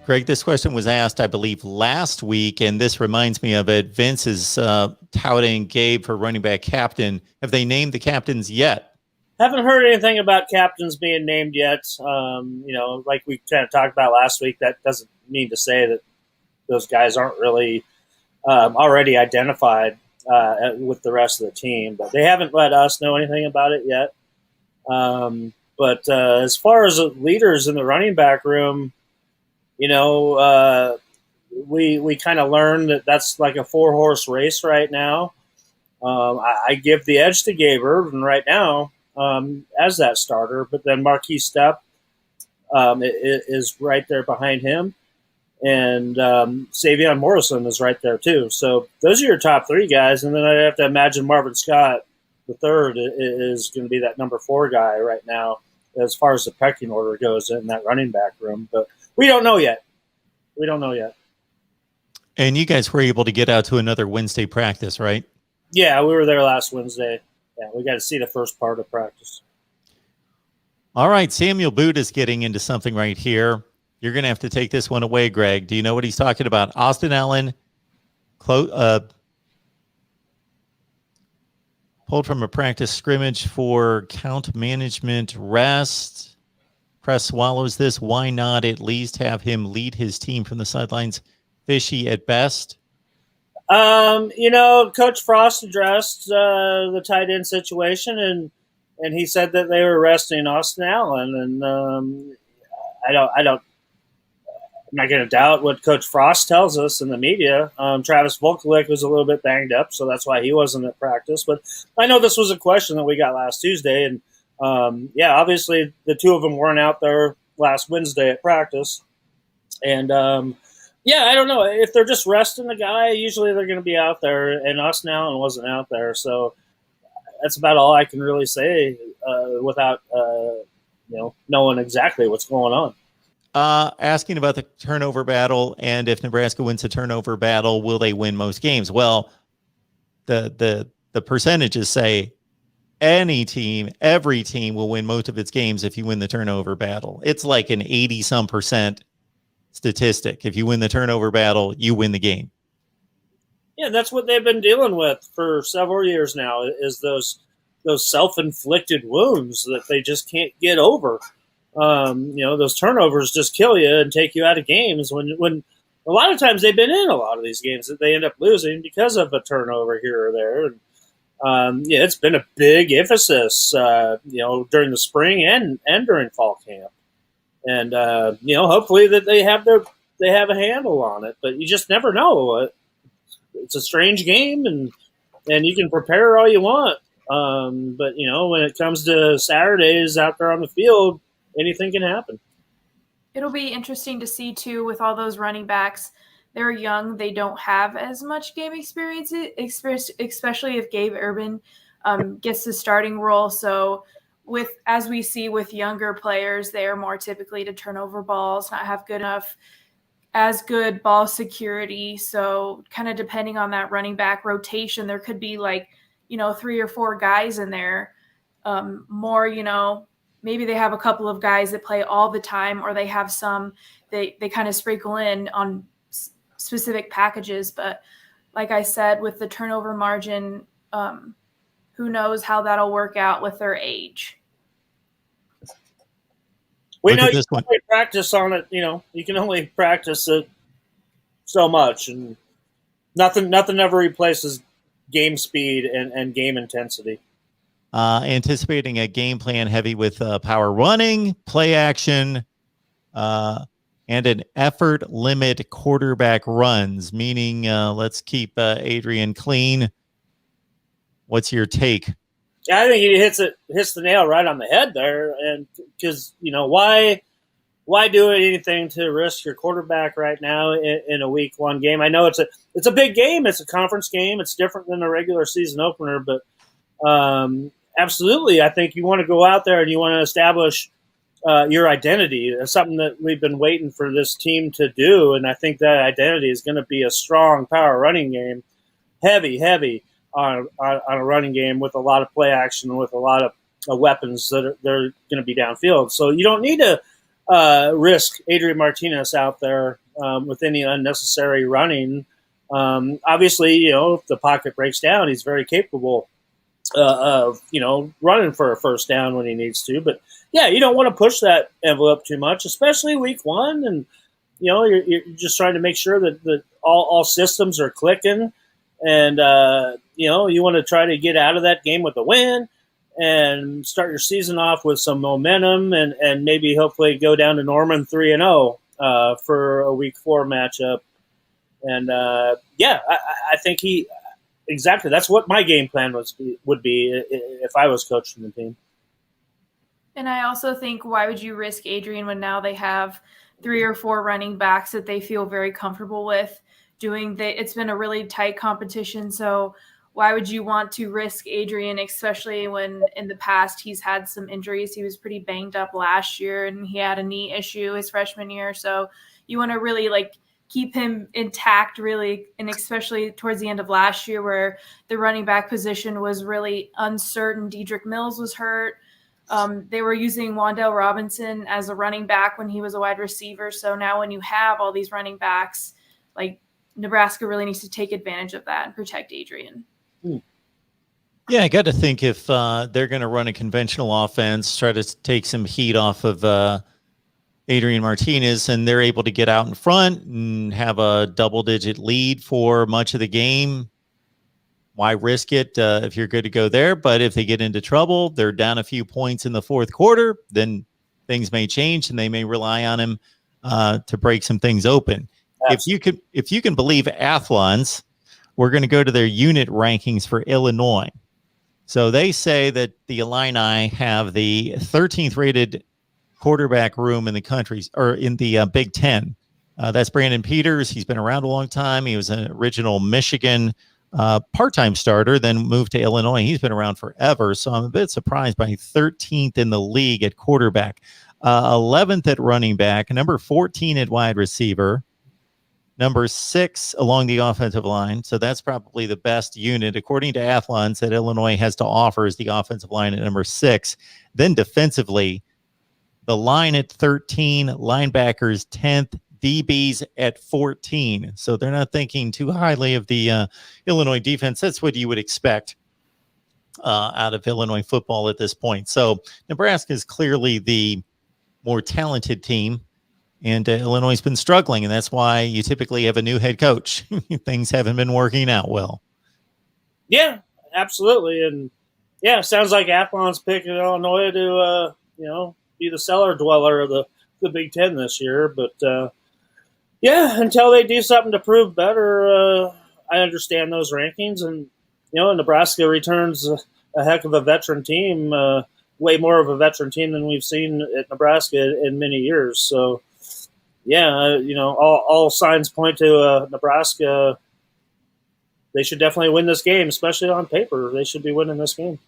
Greg, this question was asked, I believe, last week, and this reminds me of it. Vince is touting Gabe for running back captain. Have they named the captains yet? Haven't heard anything about captains being named yet. Like we kind of talked about last week, that doesn't mean to say that those guys aren't really already identified with the rest of the team. But they haven't let us know anything about it yet. But as far as leaders in the running back room, we kind of learned that that's like a 4-horse race right now. I give the edge to Gabe Urban right now as that starter, but then Marquise Stepp is right there behind him, and Savion Morrison is right there too. So those are your top 3 guys, and then I have to imagine Marvin Scott, the third, is going to be that number 4 guy right now as far as the pecking order goes in that running back room. But we don't know yet. And you guys were able to get out to another Wednesday practice, right? Yeah, we were there last Wednesday. Yeah, we got to see the first part of practice. All right, Samuel Boot is getting into something right here. You're going to have to take this one away, Greg. Do you know what he's talking about? Austin Allen pulled from a practice scrimmage for count management rest. Press swallows this. Why not at least have him lead his team from the sidelines? Fishy at best. Coach Frost addressed the tight end situation, and he said that they were resting Austin Allen, and I'm not going to doubt what Coach Frost tells us in the media. Travis Volkulik was a little bit banged up, so that's why he wasn't at practice. But I know this was a question that we got last Tuesday, and obviously the 2 of them weren't out there last Wednesday at practice. And, I don't know. If they're just resting the guy, usually they're going to be out there, and Austin Allen wasn't out there. So that's about all I can really say without, knowing exactly what's going on. Asking about the turnover battle, and if Nebraska wins the turnover battle, will they win most games? Well, the percentages say every team will win most of its games if you win the turnover battle. It's like an 80-some% statistic. If you win the turnover battle, you win the game. Yeah, that's what they've been dealing with for several years now, is those self-inflicted wounds that they just can't get over. Those turnovers just kill you and take you out of games when a lot of times they've been in a lot of these games that they end up losing because of a turnover here or there. And, it's been a big emphasis, during the spring and during fall camp. And, hopefully that they have a handle on it, but you just never know. It's a strange game, and you can prepare all you want. But when it comes to Saturdays out there on the field, anything can happen. It'll be interesting to see too, with all those running backs. They're young. They don't have as much game experience, especially if Gabe Urban gets the starting role. So as we see with younger players, they are more typically to turn over balls, not have good ball security. So kind of depending on that running back rotation, there could be 3 or 4 guys in there. Maybe they have a couple of guys that play all the time, or they have some they kind of sprinkle in on specific packages. But like I said, with the turnover margin, who knows how that'll work out with their age. We know you can only practice on it. You can only practice it so much, and nothing ever replaces game speed and game intensity. Anticipating a game plan heavy with power running, play action, and an effort limit quarterback runs, meaning let's keep Adrian clean. What's your take? I think he hits the nail right on the head there, and because why do anything to risk your quarterback right now in a week 1 game? I know it's a big game, it's a conference game, it's different than a regular season opener, but absolutely, I think you want to go out there and you want to establish your identity. It's something that we've been waiting for this team to do, and I think that identity is going to be a strong power running game, heavy on a running game with a lot of play action, with a lot of weapons that they're going to be downfield. So you don't need to risk Adrian Martinez out there with any unnecessary running. Obviously, if the pocket breaks down, he's very capable of running for a first down when he needs to. But yeah, you don't want to push that envelope too much, especially week one. And you're just trying to make sure that all systems are clicking, and you want to try to get out of that game with a win and start your season off with some momentum, and maybe hopefully go down to Norman 3-0 for a week 4 matchup. And I think exactly that's what my game plan would be if I was coaching the team. And I also think, why would you risk Adrian when now they have 3 or 4 running backs that they feel very comfortable with doing? It's been a really tight competition, so why would you want to risk Adrian, especially when in the past he's had some injuries? He was pretty banged up last year, and he had a knee issue his freshman year. So you want to really keep him intact, really, and especially towards the end of last year where the running back position was really uncertain. Dedrick Mills was hurt. They were using Wan'Dale Robinson as a running back when he was a wide receiver. So now when you have all these running backs, Nebraska really needs to take advantage of that and protect Adrian. Yeah, I got to think if they're going to run a conventional offense, try to take some heat off of Adrian Martinez, and they're able to get out in front and have a double-digit lead for much of the game, why risk it if you're good to go there? But if they get into trouble, they're down a few points in the fourth quarter, then things may change, and they may rely on him to break some things open. Absolutely. If you can believe Athlon's, we're going to go to their unit rankings for Illinois. So they say that the Illini have the 13th rated quarterback room in the country, or in the Big Ten. That's Brandon Peters. He's been around a long time. He was an original Michigan part-time starter, then moved to Illinois. He's been around forever. So I'm a bit surprised by 13th in the league at quarterback, 11th at running back, number 14 at wide receiver, number 6 along the offensive line. So that's probably the best unit, according to Athlon, that Illinois has to offer, is the offensive line at number 6. Then defensively, the line at 13, linebackers 10th, DBs at 14. So they're not thinking too highly of the Illinois defense. That's what you would expect out of Illinois football at this point. So Nebraska is clearly the more talented team. And Illinois has been struggling, and that's why you typically have a new head coach. Things haven't been working out well. Yeah, absolutely. And, yeah, sounds like Athlon's picking Illinois to, be the cellar dweller of the Big Ten this year. But, until they do something to prove better, I understand those rankings. And, Nebraska returns a heck of a veteran team, way more of a veteran team than we've seen at Nebraska in many years. So, all signs point to Nebraska. They should definitely win this game, especially on paper. They should be winning this game.